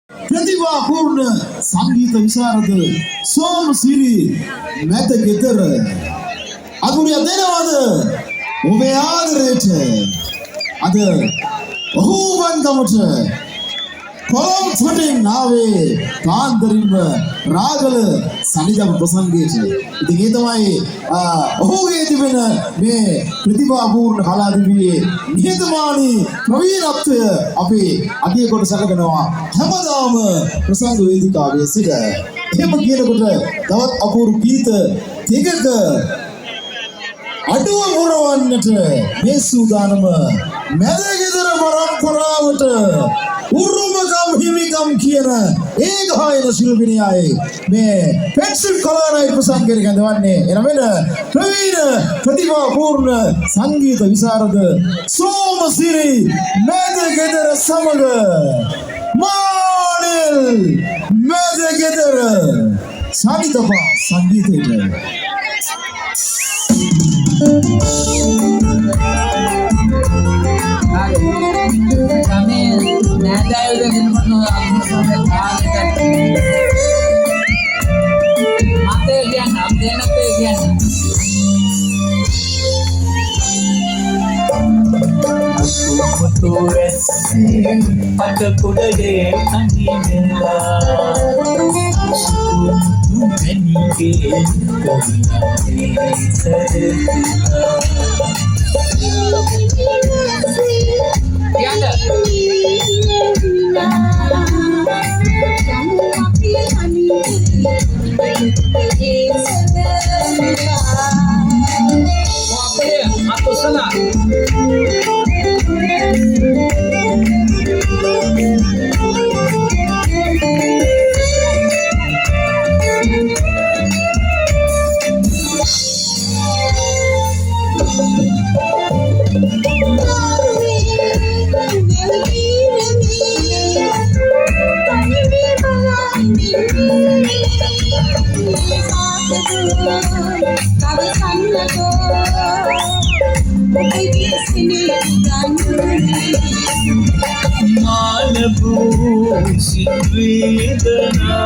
ප්‍රතිභාපූර්ණ සංගීත විශාරද සෝමසිරි මැද ගෙදර අගුරිය දෙනවද ඔබේ ආදරයට අද ඔහුවන්ගමට කොළොම් සොටින් ආවේ පාන්දරින්ම රාගල සනිදම් ප්‍රසංගයට. ඉතින් ඒ තමයි ඔහුගේ තිබෙන මේ ප්‍රතිභාපූර්ණ කලාදිවියේ නිහතමානී ප්‍රවීණත්වය අපි අගය කොට සැලකනවා හැමදාම ප්‍රසංග වේදිකාවේ සිට. එහෙම කියනකොට තවත් අපූර්ව ගීත දෙකක අඩුව මුරවන්නට මේ සූදානම මැදගෙදර පරම්පරාවට උරුමකම් හිමිකම් කියන ඒ ගායන ශිල්පිනියයි මේ පෙන්සිල් කලාරයි ප්‍රසංගයට කැඳවන්නේ. එනමෙන ප්‍රවීණ ප්‍රතිභාපූර්ණ සංගීත විශාරද සෝමසිරි මැදගෙදර සමග මානෙල් මැදගෙදර සනිතපා සංගීතයට kami nadal dengan penuh mate gian amdena pe gian Turis pada kudade anila menike Tiada. Apa dia? Aku salah. Malabu sidwedana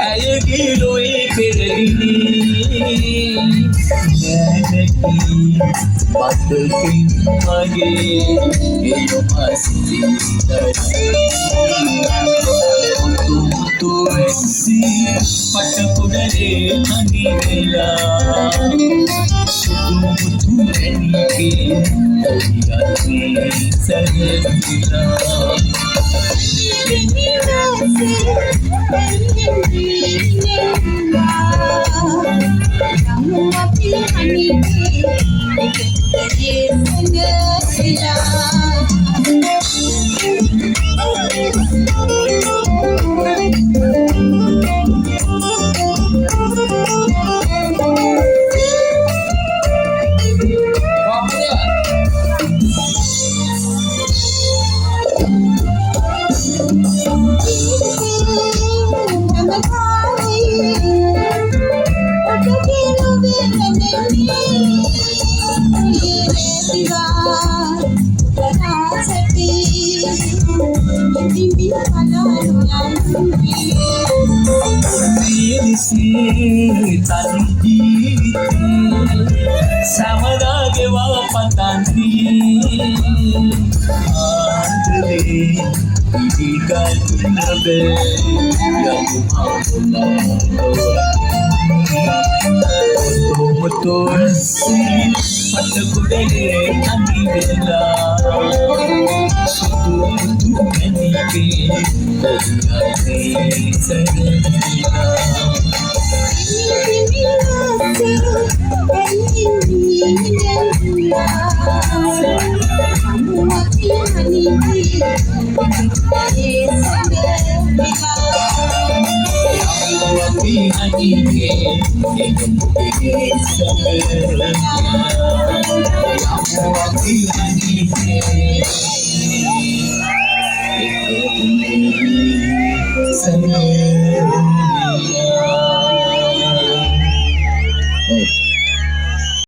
ayagiloi perlini nanaki patakin mage eyo pasti untuk esi patakudare anivela sudu enike ayati sagila Samadage wa patanti andle idigal nabe ya muhammadna moto si patakudale anivela sudu enike ayati sagila